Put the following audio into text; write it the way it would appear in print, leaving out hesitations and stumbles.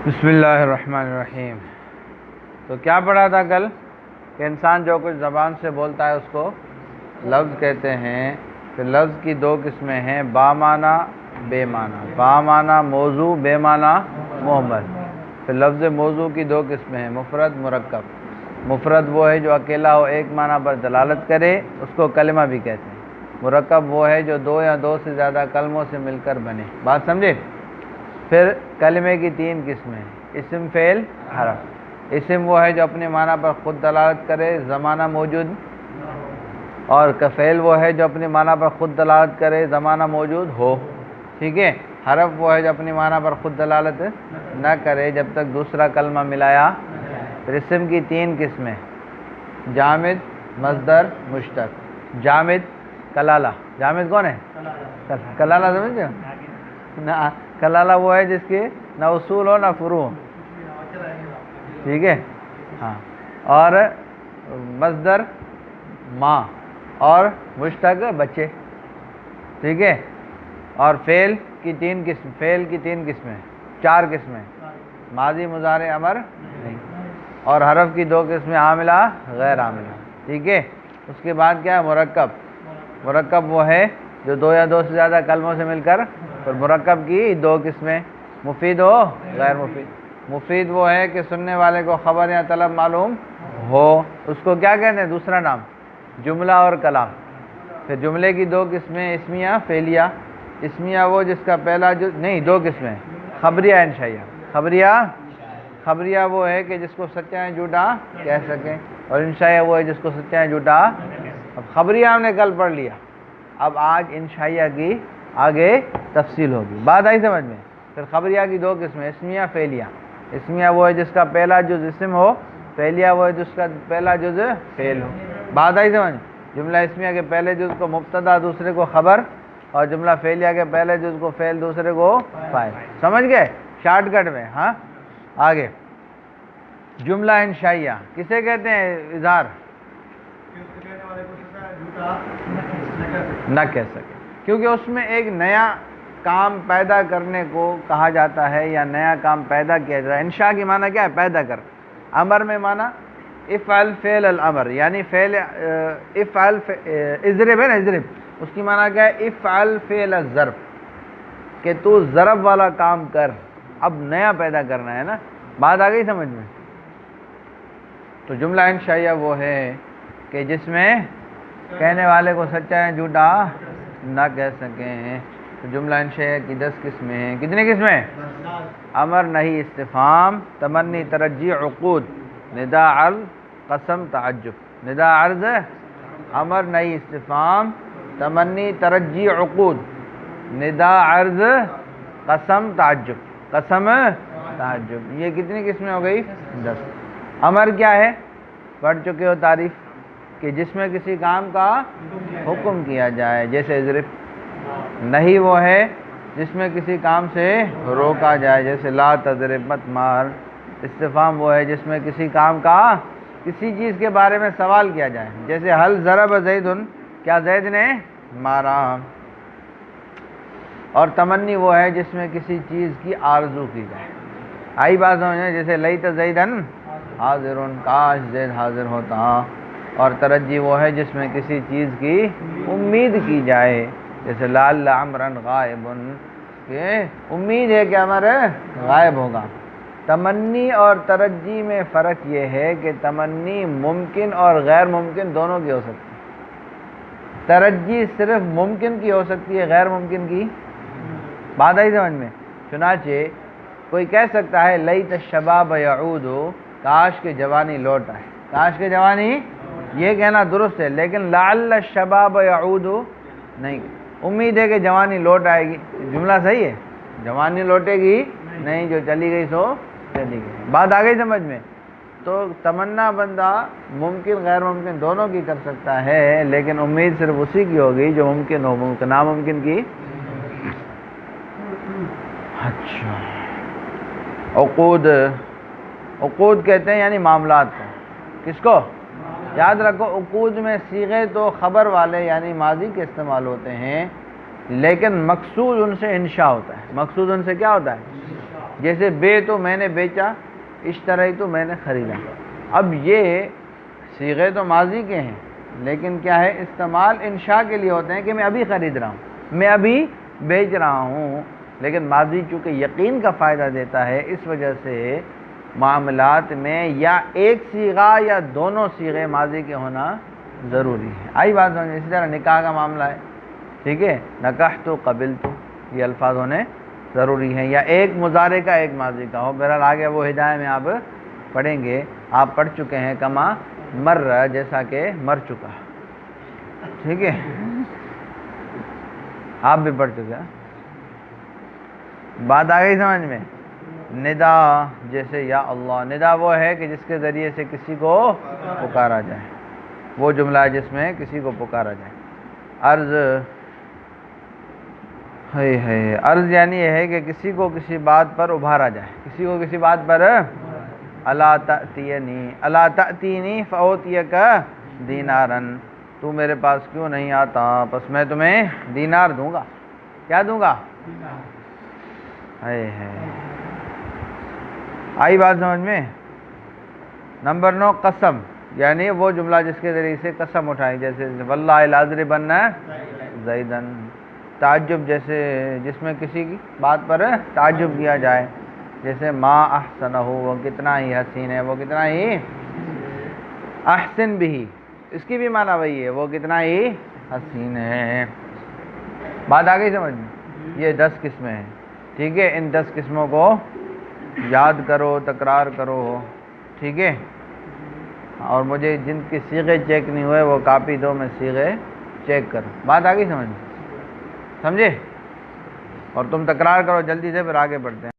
بسم اللہ الرحمن الرحیم۔ تو کیا پڑھا تھا کل کہ انسان جو کچھ زبان سے بولتا ہے اس کو لفظ کہتے ہیں۔ پھر لفظ کی دو قسمیں ہیں، با معنی بے معنی، با معنی موضوع، بے معنی مہمل۔ پھر لفظ موضوع کی دو قسمیں ہیں، مفرد مرکب۔ مفرد وہ ہے جو اکیلا ہو، ایک معنی پر دلالت کرے، اس کو کلمہ بھی کہتے ہیں۔ مرکب وہ ہے جو دو یا دو سے زیادہ کلموں سے مل کر بنے۔ بات سمجھے؟ پھر کلمے کی تین قسمیں، اسم، فعل، حرف۔ اسم وہ ہے جو اپنے معنی پر خود دلالت کرے، زمانہ موجود، اور فعل وہ ہے جو اپنے معنی پر خود دلالت کرے، زمانہ موجود ہو، ٹھیک ہے۔ حرف وہ ہے جو اپنے معنی پر خود دلالت نہ کرے جب تک دوسرا کلمہ ملایا۔ پھر اسم کی تین قسمیں، جامد، مصدر، مشتق۔ جامد کلالہ، جامد کون ہے؟ کلالہ سمجھتے ہو نہ؟ کلالہ وہ ہے جس کی نہ اصول ہو نہ فروع ہو، ٹھیک ہے، ہاں۔ اور مصدر ماں، اور مشتق بچے، ٹھیک ہے۔ اور فعل کی تین قسم، فعل کی تین قسمیں، چار قسمیں، ماضی، مضارع، امر نہیں۔ اور حرف کی دو قسمیں، عاملہ، غیر عاملہ، ٹھیک ہے۔ اس کے بعد کیا ہے؟ مرکب۔ مرکب وہ ہے جو دو یا دو سے زیادہ کلموں سے مل کر، اور مرکب کی دو قسمیں، مفید ہو، غیر مفید۔ مفید وہ ہے کہ سننے والے کو خبر یا طلب معلوم ہو، اس کو کیا کہتے ہیں؟ دوسرا نام جملہ اور کلام۔ پھر جملے کی دو قسمیں، اسمیہ، فعلیہ۔ اسمیہ وہ جس کا پہلا نہیں، دو قسمیں، خبریہ، انشائیہ۔ خبریہ وہ ہے کہ جس کو سچا ہے جھوٹا کہہ سکیں، اور انشائیہ وہ ہے جس کو سچا ہے جھوٹا۔ اب خبریہ ہم نے کل پڑھ لیا، اب آج انشائیہ کی آگے تفصیل ہوگی۔ بات آئی سمجھ میں؟ پھر خبریہ کی دو قسمیں، اسمیہ، فعلیہ۔ اسمیہ وہ ہے جس کا پہلا جز اسم ہو، فعلیہ وہ ہے جس کا پہلا جز فعل ہو۔ بات آئی سمجھ؟ جملہ اسمیہ کے پہلے جز کو مبتدا، دوسرے کو خبر، اور جملہ فعلیہ کے پہلے جز کو فعل، دوسرے کو فاعل۔ سمجھ گئے شارٹ کٹ میں؟ ہاں، آگے جملہ انشائیہ کسے کہتے ہیں؟ اظہار نہ کہہ سکے، کیونکہ اس میں ایک نیا کام پیدا کرنے کو کہا جاتا ہے، یا نیا کام پیدا کیا جاتا ہے۔ انشاء کی معنی کیا ہے؟ پیدا کر۔ امر میں معنی افعل فعل الامر، یعنی فعل افعل اضرب ہے نا، اضرب، اس کی معنی کیا ہے؟ افعل فعل الضرب، کہ تو ضرب والا کام کر، اب نیا پیدا کرنا ہے نا۔ بات آ گئی سمجھ میں؟ تو جملہ انشائیہ وہ ہے کہ جس میں کہنے والے کو سچا ہے جھوٹا نہ کہہ سکیں۔ تو جملہ انشائیہ کی 10 قسمیں ہیں۔ کتنی قسمیں؟ امر، نہی، استفہام، تمنی، ترجی، عقود، نداء، عرض، قسم، تعجب۔ نداء، عرض، امر، نہی، استفہام، تمنی، ترجی، عقود، نداء، عرض، قسم، تعجب۔ قسم، تعجب، یہ کتنی قسمیں ہو گئی؟ 10۔ امر کیا ہے؟ پڑھ چکے ہو تعریف، کہ جس میں کسی کام کا حکم کیا جائے، جیسے اضرب۔ نہیں وہ ہے جس میں کسی کام سے روکا جائے، جیسے لا تضرب، مت مار۔ استفہام وہ ہے جس میں کسی کام کا، کسی چیز کے بارے میں سوال کیا جائے، جیسے حل ضرب زید، کیا زید نے مارا۔ اور تمنی وہ ہے جس میں کسی چیز کی آرزو کی جائے۔ آئی بات سمجھیں؟ جیسے لیت زیدن حاضر، کاش زید حاضر ہوتا۔ اور ترجی وہ ہے جس میں کسی چیز کی امید کی جائے، جیسے لعل عمرا غائب، کہ امید ہے کہ عمر غائب ہوگا۔ تمنی اور ترجی میں فرق یہ ہے کہ تمنی ممکن اور غیر ممکن دونوں کی ہو سکتی ہے، ترجی صرف ممکن کی ہو سکتی ہے، غیر ممکن کی۔ بات آئی سمجھ میں؟ چنانچہ کوئی کہہ سکتا ہے لیت الشباب یعود، کاش کے جوانی لوٹ آئے، کاش کے جوانی، یہ کہنا درست ہے، لیکن لعل الشباب یعود نہیں، امید ہے کہ جوانی لوٹ آئے گی، جملہ صحیح ہے؟ جوانی لوٹے گی نہیں، جو چلی گئی سو چلی گئی۔ بات آ گئی سمجھ میں؟ تو تمنا بندہ ممکن غیر ممکن دونوں کی کر سکتا ہے، لیکن امید صرف اسی کی ہوگی جو ممکن ہو، ممکن ناممکن کی۔ اچھا، عقود، عقود کہتے ہیں یعنی معاملات کو۔ کس کو؟ یاد رکھو، عقود میں صیغے تو خبر والے یعنی ماضی کے استعمال ہوتے ہیں، لیکن مقصود ان سے انشاء ہوتا ہے۔ مقصود ان سے کیا ہوتا ہے؟ جیسے بے تو میں نے بیچا، اشتری تو میں نے خریدا۔ اب یہ صیغے تو ماضی کے ہیں، لیکن کیا ہے، استعمال انشاء کے لیے ہوتے ہیں کہ میں ابھی خرید رہا ہوں، میں ابھی بیچ رہا ہوں، لیکن ماضی چونکہ یقین کا فائدہ دیتا ہے، اس وجہ سے معاملات میں یا ایک صیغہ یا دونوں صیغے ماضی کے ہونا ضروری ہے۔ آئی بات سمجھ؟ اسی طرح نکاح کا معاملہ ہے، ٹھیک ہے، نکحت قبلت، یہ الفاظ ہونے ضروری ہیں، یا ایک مضارع کا ایک ماضی کا ہو۔ بہرحال آگے وہ ہدایہ میں آپ پڑھیں گے، آپ پڑھ چکے ہیں کما مر، جیسا کہ مر چکا، ٹھیک ہے، آپ بھی پڑھ چکے ہیں۔ بات آ گئی سمجھ میں؟ ندا، جیسے یا اللہ، ندا وہ ہے کہ جس کے ذریعے سے کسی کو پکارا جائے، وہ جملہ ہے جس میں کسی کو پکارا جائے۔ عرض عرض یعنی یہ ہے کہ کسی کو کسی بات پر ابھارا جائے، کسی کو کسی بات پر، الا تأتینی، الا تأتینی فأوتیک دینارا، تو میرے پاس کیوں نہیں آتا، پس میں تمہیں دینار دوں گا۔ کیا دوں گا؟ آئی بات سمجھ میں؟ نمبر 9 قسم، یعنی وہ جملہ جس کے ذریعے سے قسم اٹھائی، جیسے واللہ لاضربن زیدن۔ تعجب، جیسے جس میں کسی کی بات پر تعجب کیا جائے، جیسے ما احسنہ، وہ کتنا ہی حسین ہے، وہ کتنا ہی احسن بھی، اس کی بھی معنی وہی ہے، وہ کتنا ہی حسین ہے۔ بات آ گئی سمجھ میں؟ یہ 10 قسمیں ہیں، ٹھیک ہے، ان 10 قسموں کو یاد کرو، تکرار کرو، ٹھیک ہے، اور مجھے جن کی صیغے چیک نہیں ہوئے وہ کاپی دو، میں صیغے چیک کروں۔ بات آ گئی سمجھ؟ سمجھے؟ اور تم تکرار کرو جلدی سے، پھر آگے بڑھتے ہیں۔